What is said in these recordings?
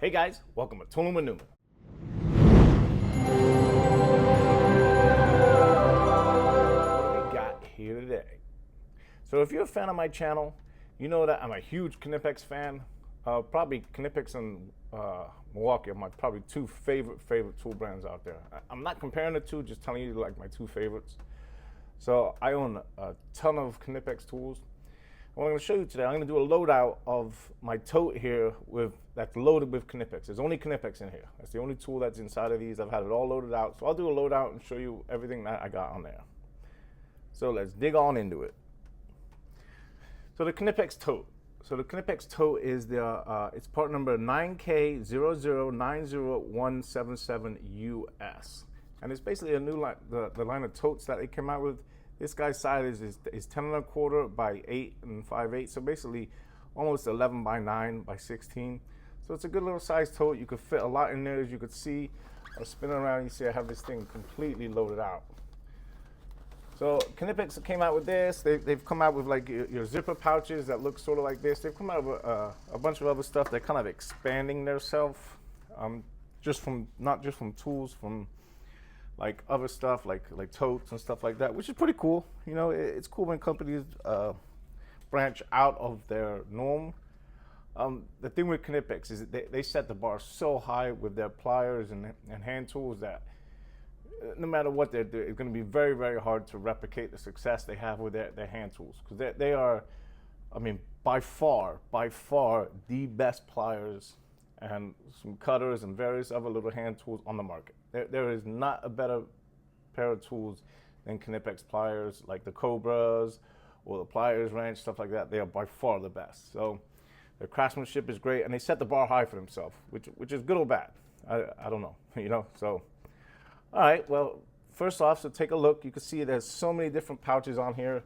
Hey guys, welcome to Tooling with Newman. What do we got here today? So if you're a fan of my channel, you know that I'm a huge Knipex fan. Probably Knipex and Milwaukee are my probably two favorite tool brands out there. I'm not comparing the two, just telling you like my two favorites. So I own a ton of Knipex tools. What I'm going to show you today, I'm going to do a loadout of my tote here that's loaded with Knipex. There's only Knipex in here. That's the only tool that's inside of these. I've had it all loaded out. So I'll do a loadout and show you everything that I got on there. So let's dig on into it. So the Knipex tote. So the Knipex tote is it's part number 9K0090177US. And it's basically a new line, the line of totes that they came out with. This guy's size is 10 1/4 by 8 5/8, so basically almost 11 by 9 by 16. So it's a good little size tote. You could fit a lot in there, as you could see. I'll spin around, you see I have this thing completely loaded out. So Knipex came out with this. They've come out with like your zipper pouches that look sort of like this. They've come out with a bunch of other stuff. They're kind of expanding themselves, not just from tools, from like other stuff like totes and stuff like that, which is pretty cool. You know, it's cool when companies branch out of their norm. The thing with Knipex is that they set the bar so high with their pliers and hand tools that no matter what they're doing, it's going to be very hard to replicate the success they have with their hand tools, because they are, I mean, by far the best pliers and some cutters and various other little hand tools on the market. There is not a better pair of tools than Knipex pliers, like the Cobras or the Pliers Wrench, stuff like that. They are by far the best. So their craftsmanship is great, and they set the bar high for themselves, which is good or bad. I don't know, you know. So, all right. Well, first off, so take a look. You can see there's so many different pouches on here,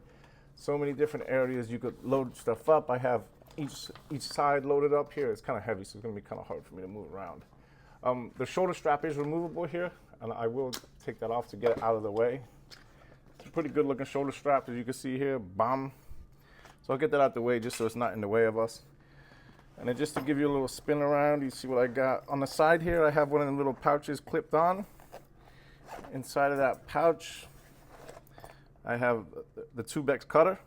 so many different areas you could load stuff up. I have each side loaded up here. It's kind of heavy, so it's going to be kind of hard for me to move around. The shoulder strap is removable here, and I will take that off to get it out of the way. It's a pretty good looking shoulder strap, as you can see here. Bam. So I'll get that out the way just so it's not in the way of us. And then just to give you a little spin around, you see what I got on the side here. I have one of the little pouches clipped on. Inside of that pouch, I have the Tubex cutter.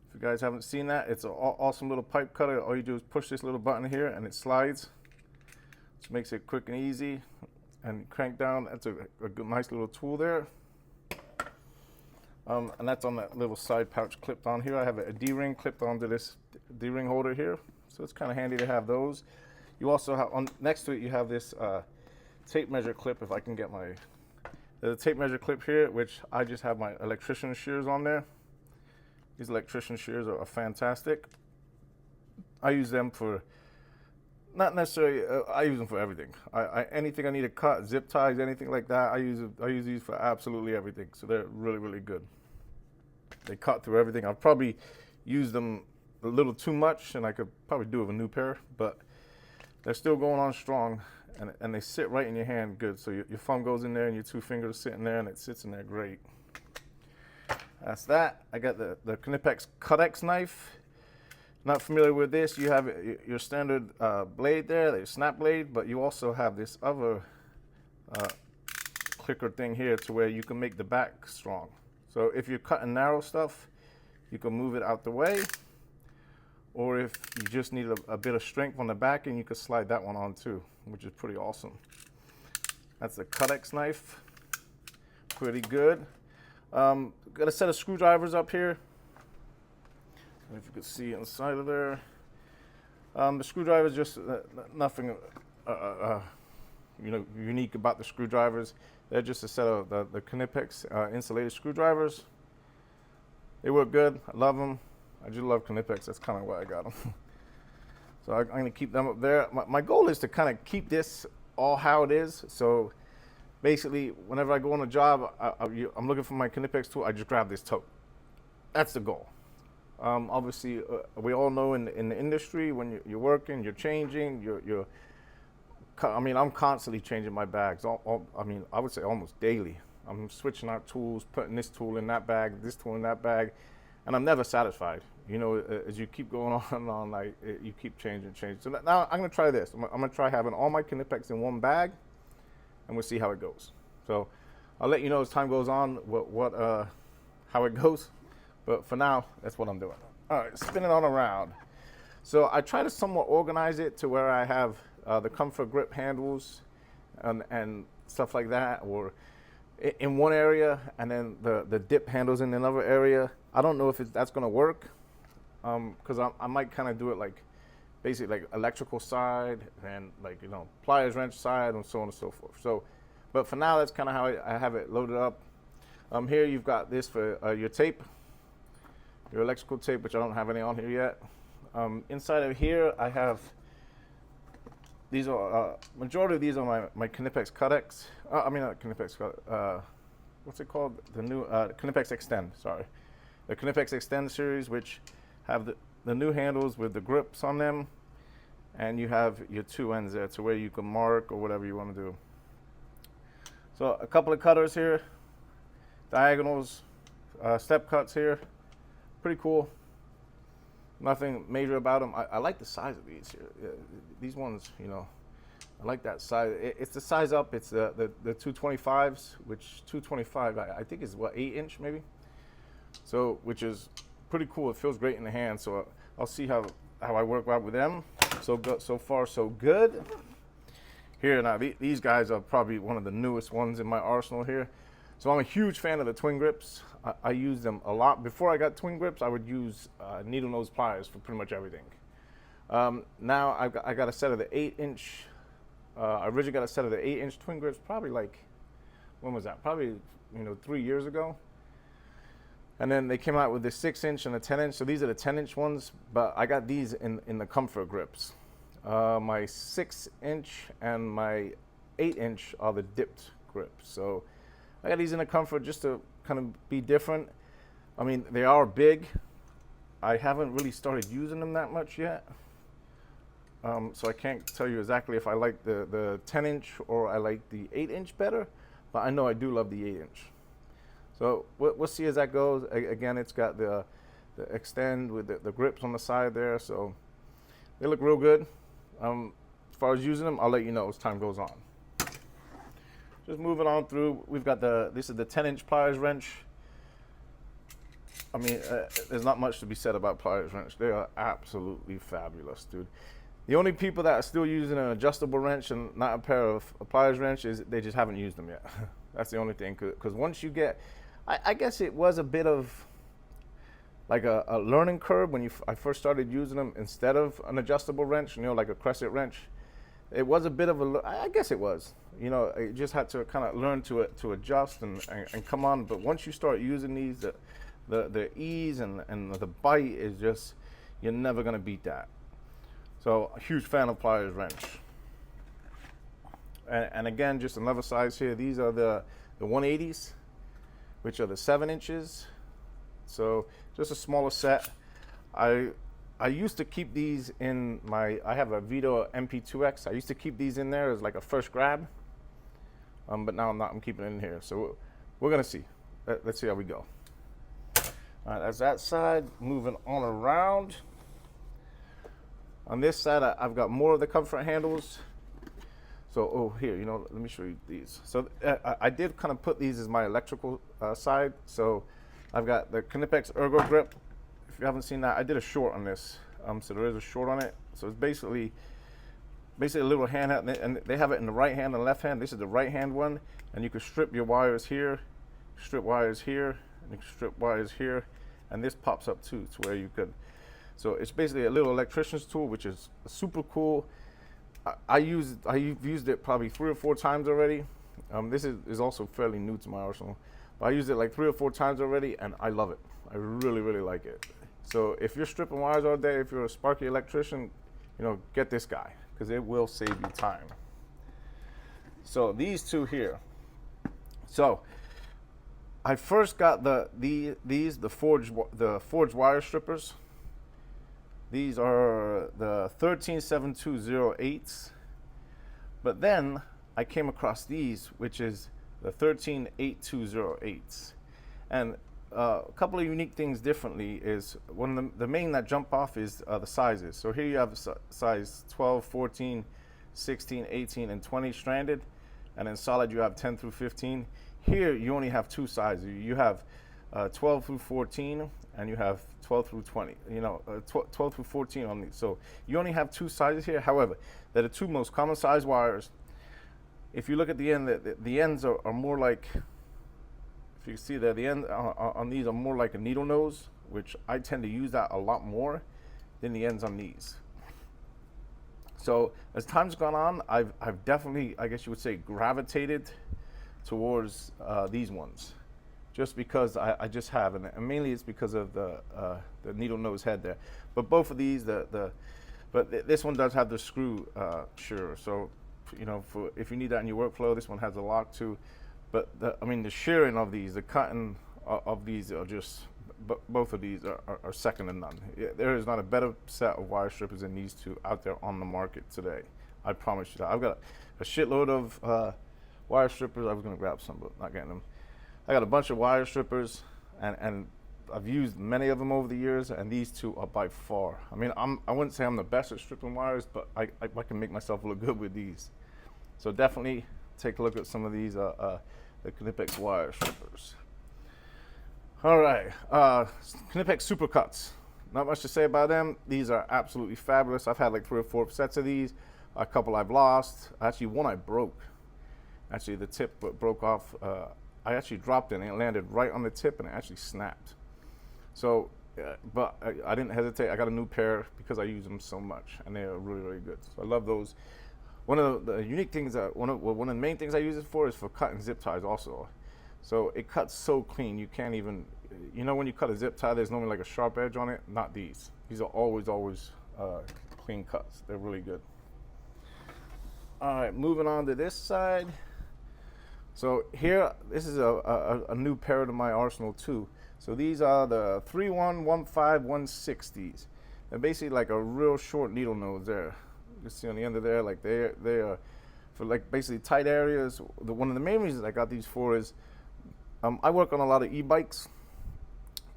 If you guys haven't seen that, it's an awesome little pipe cutter. All you do is push this little button here and it slides, which makes it quick and easy. And crank down, that's a good, nice little tool there. And that's on that little side pouch clipped on here. I have a D-ring clipped onto this D-ring holder here, so it's kind of handy to have those. You also have, next to it, you have this tape measure clip, if I can get there's a tape measure clip here, which I just have my electrician shears on there. These electrician shears are fantastic. I use them for, not necessarily, I use them for everything. Anything I need to cut, zip ties, anything like that, I use these for absolutely everything. So they're really good. They cut through everything. I've probably used them a little too much, and I could probably do with a new pair, but they're still going on strong, and they sit right in your hand good. So your thumb goes in there and your two fingers sit in there, and it sits in there great. That's that. I got the Knipex Cutix knife. Not familiar with this. You have your standard blade there, the snap blade, but you also have this other clicker thing here to where you can make the back strong. So if you're cutting narrow stuff, you can move it out the way. Or if you just need a bit of strength on the back, and you can slide that one on too, which is pretty awesome. That's the Cutix knife. Pretty good. Got a set of screwdrivers up here. If you can see inside of there. The screwdrivers, just nothing unique about the screwdrivers. They're just a set of the Knipex insulated screwdrivers. They work good. I love them. I just love Knipex. That's kind of why I got them. So I'm going to keep them up there. My goal is to kind of keep this all how it is. So basically, whenever I go on a job, I'm looking for my Knipex tool, I just grab this tote. That's the goal. Obviously, we all know in the industry, when you're working, you're changing, I mean, I'm constantly changing my bags. I mean, I would say almost daily. I'm switching out tools, putting this tool in that bag, this tool in that bag, and I'm never satisfied. you know, as you keep going on and on, like you keep changing. So now I'm gonna try this. I'm gonna try having all my Knipex in one bag, and we'll see how it goes. So I'll let you know as time goes on how it goes. But for now, that's what I'm doing. All right, spin it on around. So I try to somewhat organize it to where I have the comfort grip handles and stuff like that, or in one area, and then the dip handles in another area. I don't know if that's gonna work, because I might kind of do it like basically like electrical side and like, you know, pliers wrench side and so on and so forth. So, but for now, that's kind of how I have it loaded up. Here you've got this for your tape, your electrical tape, which I don't have any on here yet. Inside of here, I have, these are, majority of these are my Knipex Cutix. I mean, not Knipex, what's it called? The new Knipex Extend, sorry. The Knipex Extend series, which have the new handles with the grips on them, and you have your two ends there to where you can mark or whatever you want to do. So a couple of cutters here, diagonals, step cuts here, pretty cool. Nothing major about them. I like the size of these here. Yeah, these ones, you know, I like that size. It's the size up. It's the 225s, which 225 I think is what, 8-inch maybe. So, which is pretty cool. It feels great in the hand. So I'll see how I work out with them. So far so good. Here now, these guys are probably one of the newest ones in my arsenal here. So I'm a huge fan of the TwinGrips. I use them a lot. Before I got TwinGrips, I would use needle nose pliers for pretty much everything. Now I got a set of the 8-inch. I originally got a set of the 8-inch TwinGrips probably like, when was that? Probably, you know, 3 years ago. And then they came out with the 6-inch and the 10-inch. So these are the 10-inch ones, but I got these in the comfort grips. My 6-inch and my 8-inch are the dipped grips. So I got these in the comfort just to kind of be different. I mean, they are big. I haven't really started using them that much yet. So I can't tell you exactly if I like the 10-inch or I like the 8-inch better, but I know I do love the 8-inch. So we'll see as that goes. Again, it's got the extend with the grips on the side there, so they look real good. As far as using them, I'll let you know as time goes on. Just moving on through, we've got this is the 10-inch Pliers Wrench. I mean, there's not much to be said about Pliers Wrench. They are absolutely fabulous, dude. The only people that are still using an adjustable wrench and not a pair of Pliers Wrench is they just haven't used them yet. That's the only thing, because once you get, I guess it was a bit of like a learning curve when I first started using them instead of an adjustable wrench, you know, like a crescent wrench. It was a bit of I guess it was, you know, you just had to kind of learn to adjust and come on. But once you start using these, the ease and the bite is just, you're never gonna beat that. So a huge fan of Pliers Wrench. And again, just another size here. These are the 180s, which are the 7 inches. So just a smaller set. I used to keep these in I have a Vito MP2X. I used to keep these in there as like a first grab. But now I'm not, I'm keeping it in here. So we're gonna see. Let's see how we go. All right, that's that side. Moving on around. On this side, I've got more of the comfort handles. So, here, you know, let me show you these. So I did kind of put these as my electrical side. So I've got the Knipex Ergo Grip. If you haven't seen that, I did a short on this. So there is a short on it. So it's basically a little handheld, and they have it in the right hand and left hand. This is the right hand one, and you can strip your wires here, strip wires here, and you can strip wires here, and this pops up too, to where you could. So it's basically a little electrician's tool, which is super cool. I've used it probably 3 or 4 times already. This is also fairly new to my arsenal, but I used it like 3 or 4 times already, and I love it. I really, really like it. So if you're stripping wires all day, if you're a sparky electrician, you know, get this guy, because it will save you time. So these two here. So I first got the forged wire strippers. These are the 137208s, but then I came across these, which is the 138208s. And a couple of unique things differently is one of the main that jump off is the sizes. So here you have size 12, 14, 16, 18, and 20 stranded, and then solid you have 10 through 15. Here you only have two sizes. You have 12 through 14, and you have 12 through 20. 12 through 14 on these. So you only have two sizes here. However, they're the two most common size wires. If you look at the end, the ends are more like, if you see there, the end on these are more like a needle nose, which I tend to use that a lot more than the ends on these. So as time's gone on, I've definitely, I guess you would say, gravitated towards these ones, just because I just have, and mainly it's because of the needle nose head there. But both of these, but this one does have the screw shearer. So, for if you need that in your workflow, this one has a lock too. But the shearing of these, the cutting of these are just, both of these are second to none. There is not a better set of wire strippers than these two out there on the market today. I promise you that. I've got a shitload of wire strippers. I was gonna grab some, but not getting them. I got a bunch of wire strippers, and I've used many of them over the years, and these two are by far. I wouldn't say I'm the best at stripping wires, but I can make myself look good with these. So definitely take a look at some of these the Knipex wire strippers. All right, Knipex super cuts. Not much to say about them. These are absolutely fabulous. I've had like 3 or 4 sets of these. A couple I've lost. Actually, one I broke. Actually, the tip broke off. I actually dropped it and it landed right on the tip and it actually snapped. So, but I didn't hesitate. I got a new pair because I use them so much, and they are really, really good. So I love those. One of the unique things one of the main things I use it for is for cutting zip ties also. So it cuts so clean, you can't even, when you cut a zip tie, there's normally like a sharp edge on it. Not these. These are always clean cuts. They're really good. All right, moving on to this side. So here, this is a new pair to my arsenal too. So these are the 3115-160s. They're basically like a real short needle nose there. You see on the end of there, like they are for like basically tight areas. One of the main reasons I got these for is I work on a lot of e-bikes,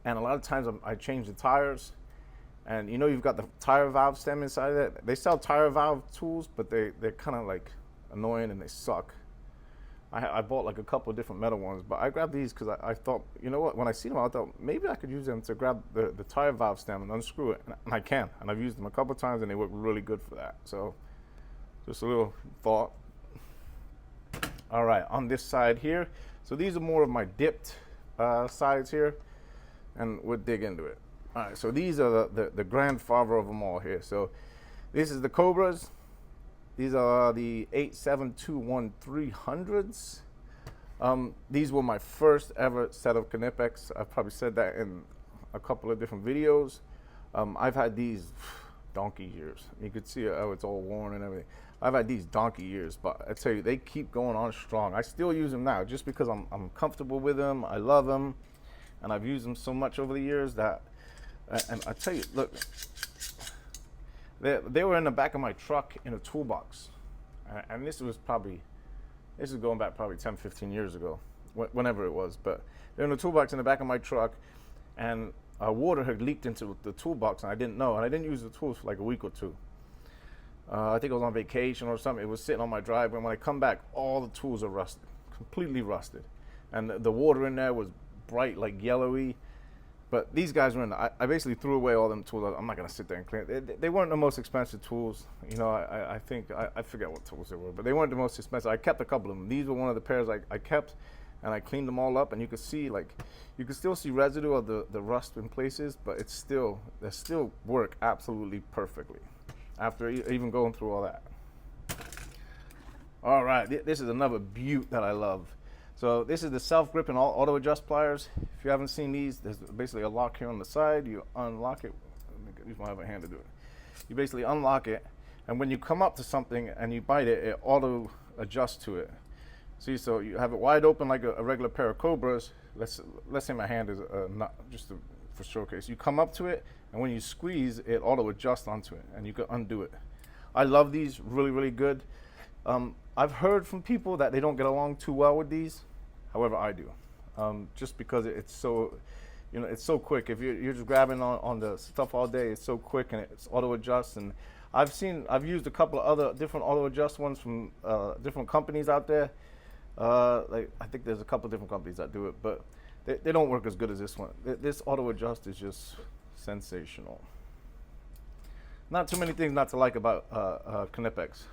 and a lot of times I change the tires, and you've got the tire valve stem inside of that. They sell tire valve tools, but they're kind of like annoying and they suck. I bought like a couple of different metal ones, but I grabbed these because I thought, when I see them, I thought maybe I could use them to grab the tire valve stem and unscrew it, and I can. And I've used them a couple of times, and they work really good for that. So just a little thought. All right, on this side here, so these are more of my dipped sides here, and we'll dig into it. All right, so these are the grandfather of them all here. So this is the Cobras. These are the 8721300s. These were my first ever set of Knipex. I've probably said that in a couple of different videos. I've had these donkey years. You could see how it's all worn and everything. I've had these donkey years, but I tell you, they keep going on strong. I still use them now just because I'm comfortable with them. I love them, and I've used them so much over the years that, and I tell you, look, they were in the back of my truck in a toolbox, and this is going back probably 10, 15 years ago, whenever it was, but they're in a toolbox in the back of my truck, and water had leaked into the toolbox, and I didn't know, and I didn't use the tools for like a week or two. I think I was on vacation or something. It was sitting on my driveway, and when I come back, all the tools are rusted, completely rusted, and the water in there was bright, like yellowy. But these guys were in. I basically threw away all them tools. I'm not gonna sit there and clean it. They weren't the most expensive tools. I think I forget what tools they were, but they weren't the most expensive. I kept a couple of them. These were one of the pairs I kept, and I cleaned them all up. And you could see, you could still see residue of the rust in places, but they still work absolutely perfectly after even going through all that. All right, this is another beaut that I love. So this is the self-gripping auto adjust pliers. If you haven't seen these, there's basically a lock here on the side. You unlock it. Let me use my other hand to do it. You basically unlock it, and when you come up to something and you bite it, it auto adjusts to it. See, so you have it wide open like a regular pair of Cobras. Let's say my hand is not just for showcase. You come up to it, and when you squeeze, it auto adjusts onto it, and you can undo it. I love these, really, really good. I've heard from people that they don't get along too well with these. However, I do, just because it's so, You know, it's so quick. If you're just grabbing on the stuff all day, it's so quick and it's auto adjusts. And I've used a couple of other different auto adjust ones from different companies out there. Like I think there's a couple of different companies that do it, but they don't work as good as this one. This auto adjust is just sensational. Not too many things not to like about Knipex.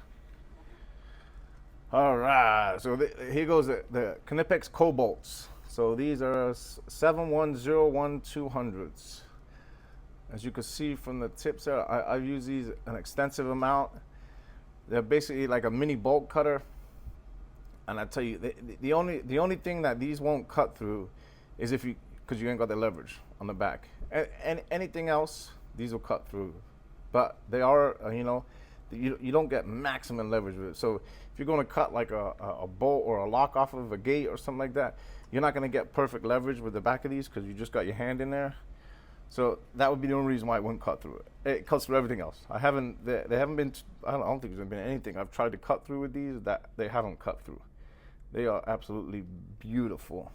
All right, so here goes the Knipex Cobalts. So these are 7101-200s. As you can see from the tips there, I've used these an extensive amount. They're basically like a mini bolt cutter. And I tell you, the only thing that these won't cut through is because you ain't got the leverage on the back. And anything else, these will cut through. But they are, you don't get maximum leverage with it. So if you're going to cut like a bolt or a lock off of a gate or something like that, you're not going to get perfect leverage with the back of these because you just got your hand in there. So that would be the only reason why it wouldn't cut through it. It cuts through everything else. They haven't been, I don't think there's been anything I've tried to cut through with these that they haven't cut through. They are absolutely beautiful.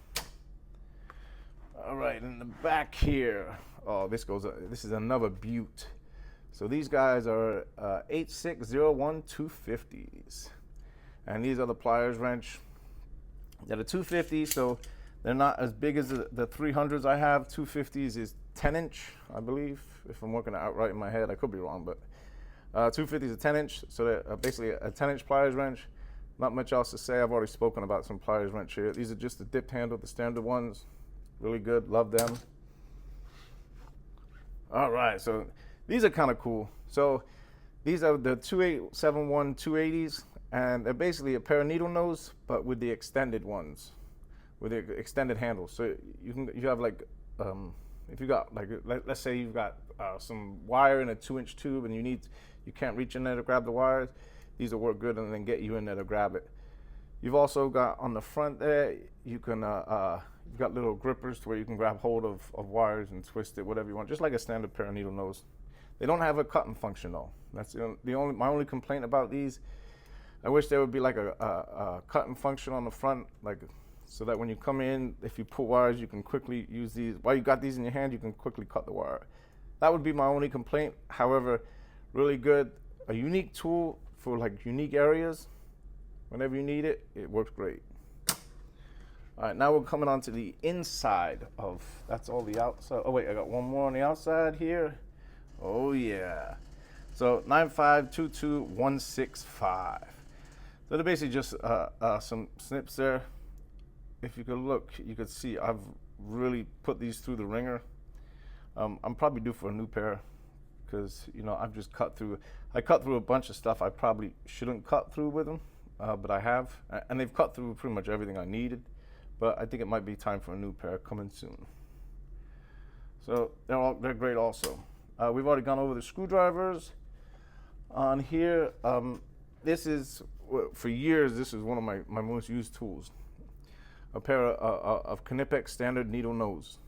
All right, in the back here, oh, this is another beaut. So these guys are 8601-250s. And these are the Pliers Wrench. They're the 250s, so they're not as big as the 300s I have. 250s is 10-inch, I believe, if I'm working it out right in my head. I could be wrong, but 250s is a 10-inch, so they're basically a 10-inch Pliers Wrench. Not much else to say. I've already spoken about some Pliers Wrench here. These are just the dipped handle, the standard ones. Really good, love them. All right, so these are kind of cool. So these are the 2871 280s, and they're basically a pair of needle nose, but with the extended ones, with the extended handles. So you have like, if you got like, let's say you've got some wire in a 2-inch tube, and you can't reach in there to grab the wires. These will work good and then get you in there to grab it. You've also got on the front there, you can you've got little grippers to where you can grab hold of wires and twist it, whatever you want, just like a standard pair of needle nose. They don't have a cutting function though. That's my only complaint about these. I wish there would be like a cutting function on the front, like so that when you come in, if you pull wires, you can quickly use these. While you got these in your hand, you can quickly cut the wire. That would be my only complaint. However, really good, a unique tool for like unique areas. Whenever you need it, it works great. All right, now we're coming on to the inside of, that's all the outside. Oh wait, I got one more on the outside here. Oh yeah. So 9522165. So they're basically just some snips there. If you could look, you could see I've really put these through the ringer. I'm probably due for a new pair because I've just cut through. I cut through a bunch of stuff I probably shouldn't cut through with them, but I have, and they've cut through pretty much everything I needed. But I think it might be time for a new pair coming soon. So they're great also. We've already gone over the screwdrivers. On here, this is, for years, this is one of my most used tools. A pair of Knipex standard needle nose.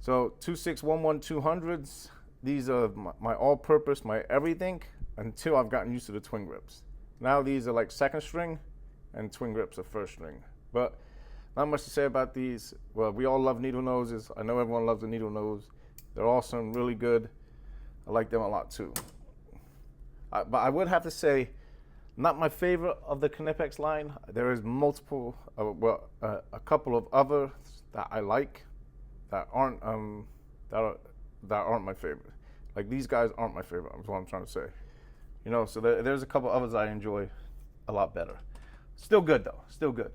So 2611-200s, these are my all-purpose, my everything, until I've gotten used to the TwinGrips. Now these are like second string, and TwinGrips are first string. But not much to say about these. Well, we all love needle noses. I know everyone loves the needle nose. They're awesome, really good. I like them a lot too. But I would have to say, not my favorite of the Knipex line. There is multiple, a couple of others that I like that aren't my favorite. Like these guys aren't my favorite. That's what I'm trying to say. So there's a couple others I enjoy a lot better. Still good though. Still good.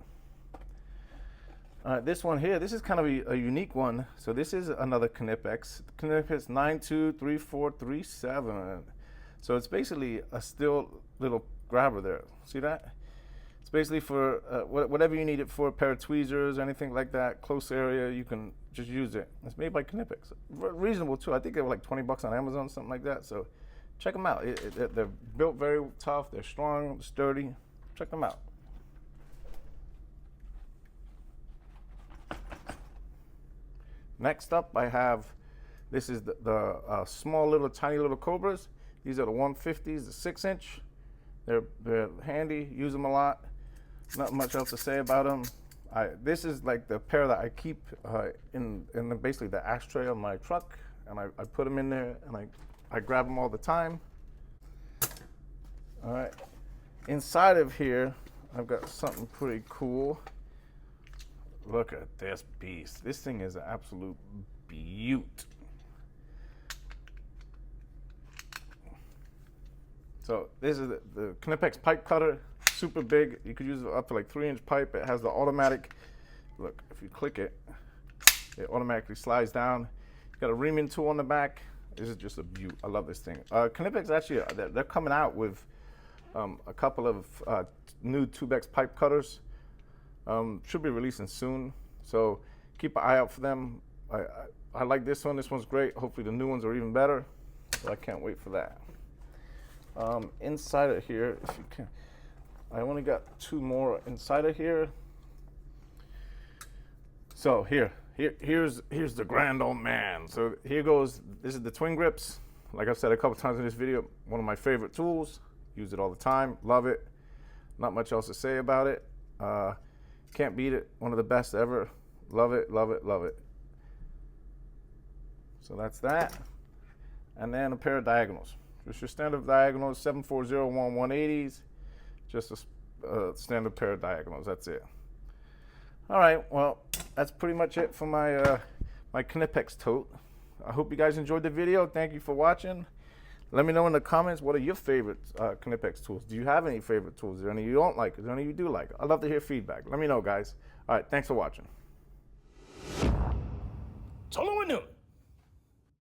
This one here, this is kind of a unique one. So this is another Knipex. Knipex 923437. So it's basically a still little grabber there. See that? It's basically for whatever you need it for, a pair of tweezers, anything like that, close area, you can just use it. It's made by Knipex. Reasonable too. I think they were like $20 on Amazon, something like that. So check them out. They're built very tough. They're strong, sturdy. Check them out. Next up, I have, this is the small little, tiny little Cobras. These are the 150s, the 6-inch. They're handy, use them a lot. Not much else to say about them. This is like the pair that I keep in basically the ashtray of my truck, and I put them in there, and I grab them all the time. All right, inside of here, I've got something pretty cool. Look at this beast. This thing is an absolute beaut. So this is the Knipex pipe cutter, super big. You could use it up to like 3-inch pipe. It has the automatic, look, if you click it, it automatically slides down. You got a reaming tool on the back. This is just a beaut. I love this thing. Knipex actually, they're coming out with a couple of new 2X pipe cutters. Should be releasing soon. So keep an eye out for them. I like this one. This one's great. Hopefully the new ones are even better. So I can't wait for that. Inside of here, if you can, I only got 2 more inside of here. So here's the grand old man. So here goes. This is the TwinGrips. Like I've said a couple times in this video, one of my favorite tools. Use it all the time. Love it. Not much else to say about it. Can't beat it. One of the best ever. Love it, love it, love it. So that's that. And then a pair of diagonals. Just your standard diagonals, 740 180s. Just a standard pair of diagonals. That's it. All right. Well, that's pretty much it for my my Knipex tote. I hope you guys enjoyed the video. Thank you for watching. Let me know in the comments, what are your favorite Knipex tools? Do you have any favorite tools? Is there any you don't like? Is there any you do like? I'd love to hear feedback. Let me know, guys. All right. Thanks for watching. Solo and Noon.